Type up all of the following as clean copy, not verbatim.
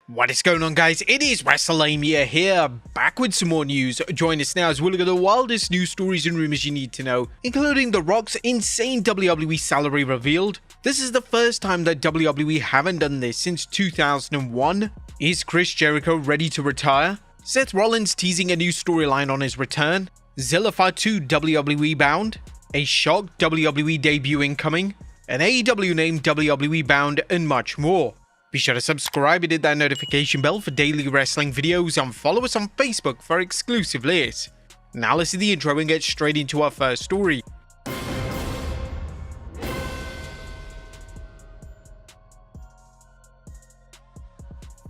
What is going on, guys? It is Wrestlelamia here, back with some more news. Join us now as we look at the wildest news stories and rumors you need to know, including The Rock's insane WWE salary revealed. This is the first time that WWE haven't done this since 2001. Is Chris Jericho ready to retire? Seth Rollins teasing a new storyline on his return. Zilla 2 WWE bound. A shocked WWE debut incoming. An AEW name WWE bound, and much more. Be sure to subscribe and hit that notification bell for daily wrestling videos, and follow us on Facebook for exclusive lists. Now let's see the intro and get straight into our first story.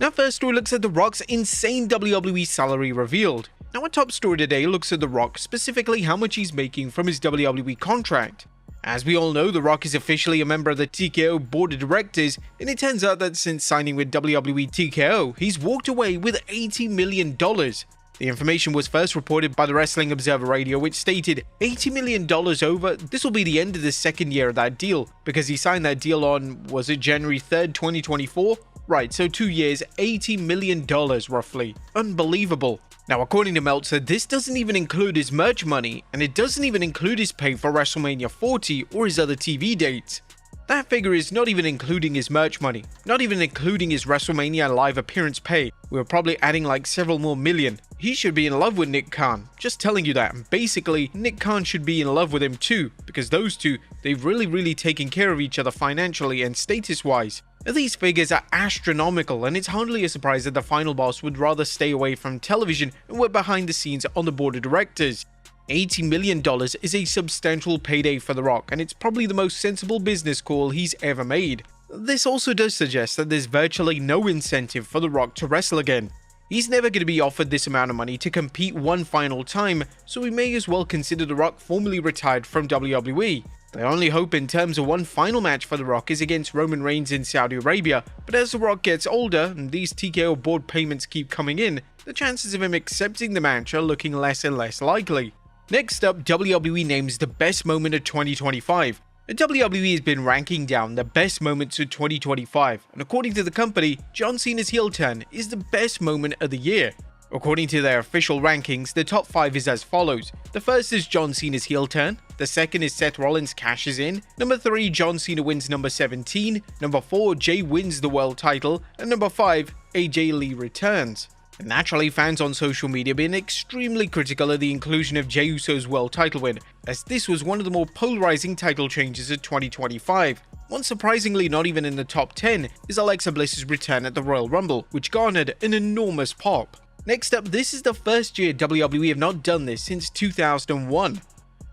Now, first story looks at The Rock's insane WWE salary revealed. Now, our top story today looks at The Rock, specifically how much he's making from his WWE contract. As we all know, The Rock is officially a member of the TKO board of directors, and it turns out that since signing with WWE TKO, he's walked away with $80 million. The information was first reported by the Wrestling Observer Radio, which stated $80 million over. This will be the end of the second year of that deal, because he signed that deal on, was it January 3rd, 2024? Right, so 2 years, $80 million roughly. Unbelievable. Now, according to Meltzer, this doesn't even include his merch money, and it doesn't even include his pay for WrestleMania 40 or his other TV dates. That figure is not even including his merch money, not even including his WrestleMania live appearance pay. We were probably adding like several more million. He should be in love with Nick Khan, just telling you that. And basically, Nick Khan should be in love with him too, because those two, they've really taken care of each other financially and status-wise. These figures are astronomical, and it's hardly a surprise that the final boss would rather stay away from television and work behind the scenes on the board of directors. $80 million is a substantial payday for The Rock, and it's probably the most sensible business call he's ever made. This also does suggest that there's virtually no incentive for The Rock to wrestle again. He's never going to be offered this amount of money to compete one final time, so we may as well consider The Rock formally retired from WWE. The only hope in terms of one final match for The Rock is against Roman Reigns in Saudi Arabia, but as The Rock gets older and these TKO board payments keep coming in, the chances of him accepting the match are looking less and less likely. Next up, WWE names the best moment of 2025. The WWE has been ranking down the best moments of 2025, and according to the company, John Cena's heel turn is the best moment of the year. According to their official rankings, the top 5 is as follows. The first is John Cena's heel turn. The second is Seth Rollins cashes in. Number 3, John Cena wins number 17. Number 4, Jay wins the world title. And number 5, AJ Lee returns. And naturally, fans on social media have been extremely critical of the inclusion of Jey Uso's world title win, as this was one of the more polarizing title changes of 2025. One surprisingly not even in the top 10 is Alexa Bliss's return at the Royal Rumble, which garnered an enormous pop. Next up, this is the first year WWE have not done this since 2001.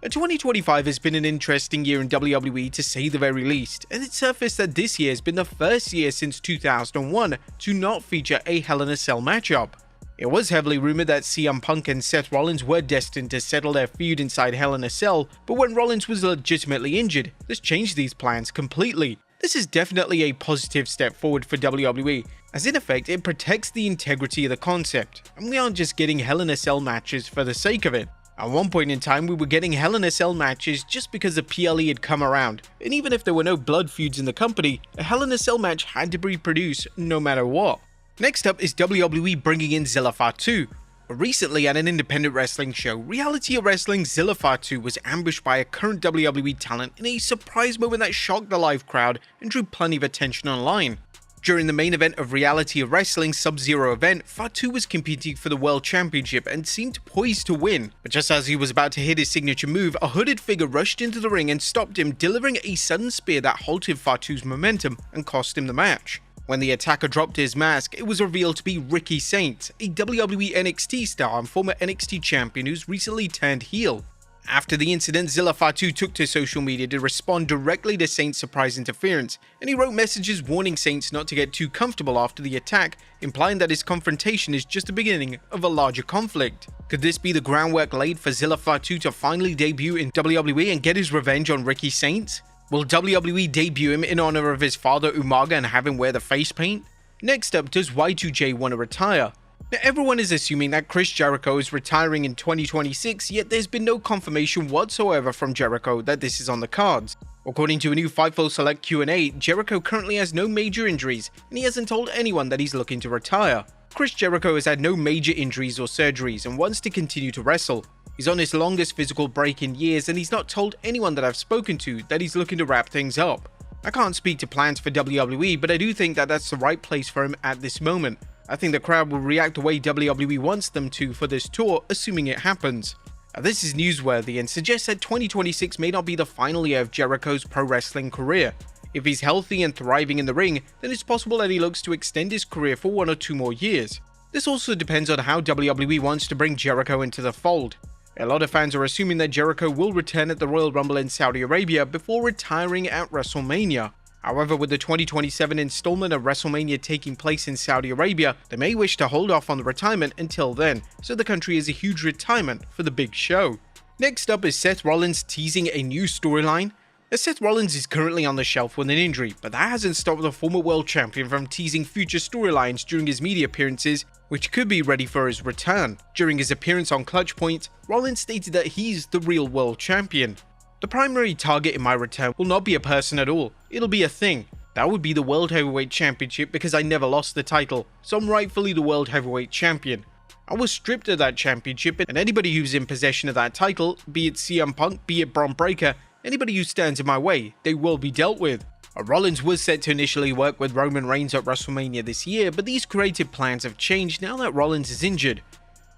2025 has been an interesting year in WWE to say the very least, and it surfaced that this year has been the first year since 2001 to not feature a Hell in a Cell matchup. It was heavily rumored that CM Punk and Seth Rollins were destined to settle their feud inside Hell in a Cell, but when Rollins was legitimately injured, this changed these plans completely. This is definitely a positive step forward for WWE, as in effect it protects the integrity of the concept, and we aren't just getting Hell in a Cell matches for the sake of it. At one point in time, we were getting Hell in a Cell matches just because the PLE had come around, and even if there were no blood feuds in the company, a Hell in a Cell match had to be produced no matter what. Next up is WWE bringing in Zilla 2. Recently at an independent wrestling show, Reality of Wrestling Zilla 2 was ambushed by a current WWE talent in a surprise moment that shocked the live crowd and drew plenty of attention online. During the main event of Reality of Wrestling Sub-Zero event, Fatu was competing for the World Championship and seemed poised to win, but just as he was about to hit his signature move, a hooded figure rushed into the ring and stopped him, delivering a sudden spear that halted Fatu's momentum and cost him the match. When the attacker dropped his mask, it was revealed to be Ricky Saints, a WWE NXT star and former NXT champion who's recently turned heel. After the incident, Zilla 2 took to social media to respond directly to Saints' surprise interference, and he wrote messages warning Saints not to get too comfortable after the attack, implying that his confrontation is just the beginning of a larger conflict. Could this be the groundwork laid for Zilla 2 to finally debut in WWE and get his revenge on Ricky Saints? Will WWE debut him in honor of his father Umaga and have him wear the face paint? Next up, does Y2J want to retire? Now, everyone is assuming that Chris Jericho is retiring in 2026, yet there's been no confirmation whatsoever from Jericho that this is on the cards. According to a new Fightful Select Q&A, Jericho currently has no major injuries and he hasn't told anyone that he's looking to retire. Chris Jericho has had no major injuries or surgeries and wants to continue to wrestle. He's on his longest physical break in years and he's not told anyone that I've spoken to that he's looking to wrap things up. I can't speak to plans for WWE, but I do think that that's the right place for him at this moment. I think the crowd will react the way WWE wants them to for this tour, assuming it happens. Now, this is newsworthy and suggests that 2026 may not be the final year of Jericho's pro wrestling career. If he's healthy and thriving in the ring, then it's possible that he looks to extend his career for 1 or 2 more years. This also depends on how WWE wants to bring Jericho into the fold. A lot of fans are assuming that Jericho will return at the Royal Rumble in Saudi Arabia before retiring at WrestleMania. However, with the 2027 installment of WrestleMania taking place in Saudi Arabia, they may wish to hold off on the retirement until then, so the country is a huge retirement for the big show. Next up is Seth Rollins teasing a new storyline. Seth Rollins is currently on the shelf with an injury, but that hasn't stopped the former world champion from teasing future storylines during his media appearances, which could be ready for his return. During his appearance on Clutch Point, Rollins stated that he's the real world champion. The primary target in my return will not be a person at all, it'll be a thing. That would be the World Heavyweight Championship because I never lost the title, so I'm rightfully the World Heavyweight Champion. I was stripped of that championship and anybody who's in possession of that title, be it CM Punk, be it Braun Breaker, anybody who stands in my way, they will be dealt with. Rollins was set to initially work with Roman Reigns at WrestleMania this year, but these creative plans have changed now that Rollins is injured.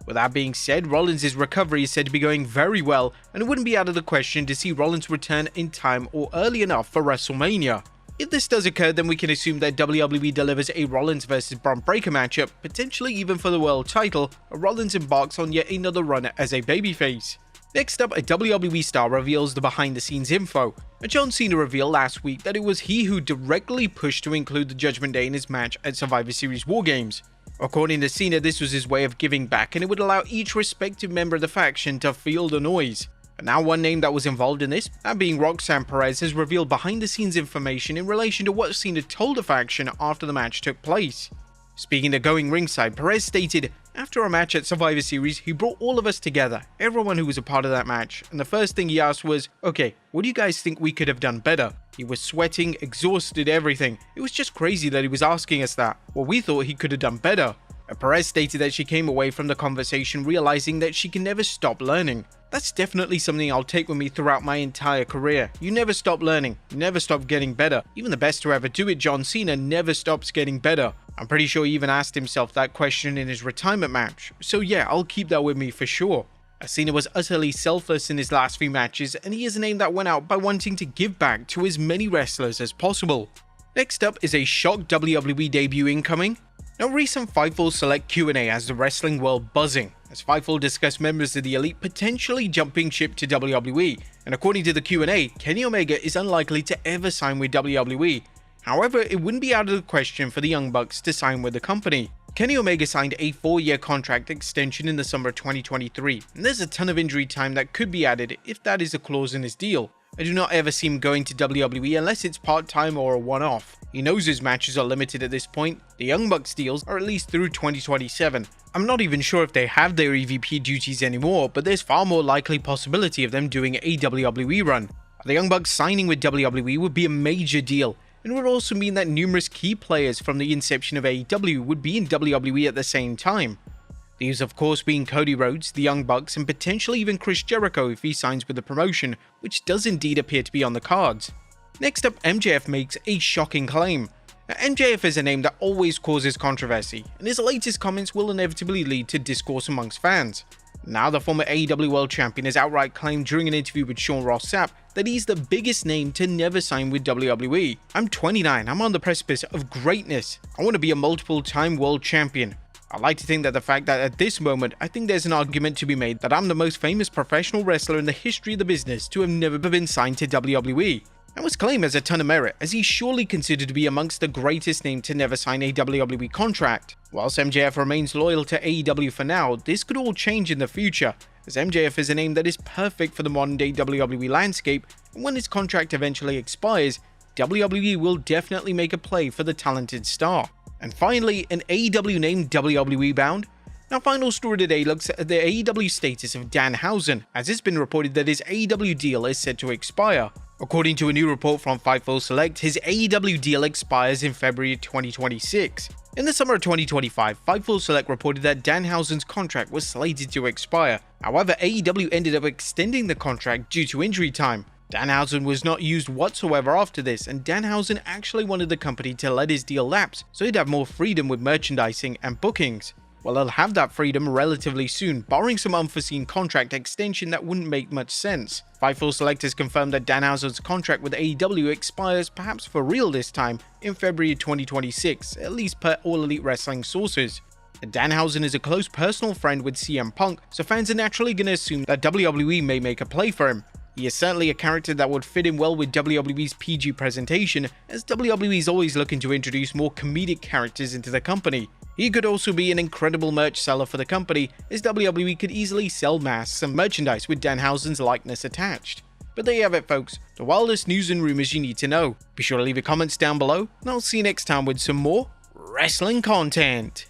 With that being said, Rollins' recovery is said to be going very well, and it wouldn't be out of the question to see Rollins return in time or early enough for WrestleMania. If this does occur, then we can assume that WWE delivers a Rollins vs Braun Breaker matchup, potentially even for the world title, and Rollins embarks on yet another run as a babyface. Next up, a WWE star reveals the behind-the-scenes info. John Cena revealed last week that it was he who directly pushed to include the Judgment Day in his match at Survivor Series War Games. According to Cena, this was his way of giving back and it would allow each respective member of the faction to feel the noise. But now one name that was involved in this, that being Roxanne Perez, has revealed behind-the-scenes information in relation to what Cena told the faction after the match took place. Speaking to Going Ringside, Perez stated, "After a match at Survivor Series, he brought all of us together, everyone who was a part of that match, and the first thing he asked was, okay, what do you guys think we could have done better?" He was sweating, exhausted, everything. It was just crazy that he was asking us that. Well, we thought he could have done better. Perez stated that she came away from the conversation realizing that she can never stop learning. That's definitely something I'll take with me throughout my entire career. You never stop learning, you never stop getting better. Even the best to ever do it, John Cena, never stops getting better. I'm pretty sure he even asked himself that question in his retirement match. So yeah, I'll keep that with me for sure. Cena was utterly selfless in his last few matches, and he is a name that went out by wanting to give back to as many wrestlers as possible. Next up is a shock WWE debut incoming. Now, recent Fightful Select Q&A has the wrestling world buzzing, as Fightful discussed members of the Elite potentially jumping ship to WWE, and according to the Q&A, Kenny Omega is unlikely to ever sign with WWE. However, it wouldn't be out of the question for the Young Bucks to sign with the company. Kenny Omega signed a 4-year contract extension in the summer of 2023, and there's a ton of injury time that could be added if that is a clause in his deal. I do not ever see him going to WWE unless it's part-time or a one-off. He knows his matches are limited at this point. The Young Bucks deals are at least through 2027. I'm not even sure if they have their EVP duties anymore, but there's far more likely possibility of them doing a WWE run. The Young Bucks signing with WWE would be a major deal, and would also mean that numerous key players from the inception of AEW would be in WWE at the same time. These of course being Cody Rhodes, the Young Bucks, and potentially even Chris Jericho if he signs with the promotion, which does indeed appear to be on the cards. Next up, MJF makes a shocking claim. Now, MJF is a name that always causes controversy, and his latest comments will inevitably lead to discourse amongst fans. Now the former AEW World Champion has outright claimed during an interview with Sean Ross Sapp that he's the biggest name to never sign with WWE. "I'm 29, I'm on the precipice of greatness. I want to be a multiple-time world champion. I like to think that the fact that at this moment, I think there's an argument to be made that I'm the most famous professional wrestler in the history of the business to have never been signed to WWE. And was claimed as a ton of merit, as he's surely considered to be amongst the greatest name to never sign a WWE contract. Whilst MJF remains loyal to AEW for now, this could all change in the future, as MJF is a name that is perfect for the modern day WWE landscape, and when his contract eventually expires, WWE will definitely make a play for the talented star. And finally, an AEW name WWE bound. Now, final story today looks at the AEW status of Danhausen, as it's been reported that his AEW deal is set to expire. According to a new report from Fightful Select, his AEW deal expires in February 2026. In the summer of 2025, Fightful Select reported that Danhausen's contract was slated to expire. However, AEW ended up extending the contract due to injury time. Danhausen was not used whatsoever after this, and Danhausen actually wanted the company to let his deal lapse so he'd have more freedom with merchandising and bookings. Well, he'll have that freedom relatively soon, barring some unforeseen contract extension that wouldn't make much sense. Fightful Select has confirmed that Danhausen's contract with AEW expires, perhaps for real this time, in February 2026, at least per All Elite Wrestling sources. Danhausen is a close personal friend with CM Punk, so fans are naturally going to assume that WWE may make a play for him. He is certainly a character that would fit in well with WWE's PG presentation, as WWE is always looking to introduce more comedic characters into the company. He could also be an incredible merch seller for the company, as WWE could easily sell masks and merchandise with Danhausen's likeness attached. But there you have it, folks, the wildest news and rumors you need to know. Be sure to leave your comments down below, and I'll see you next time with some more wrestling content.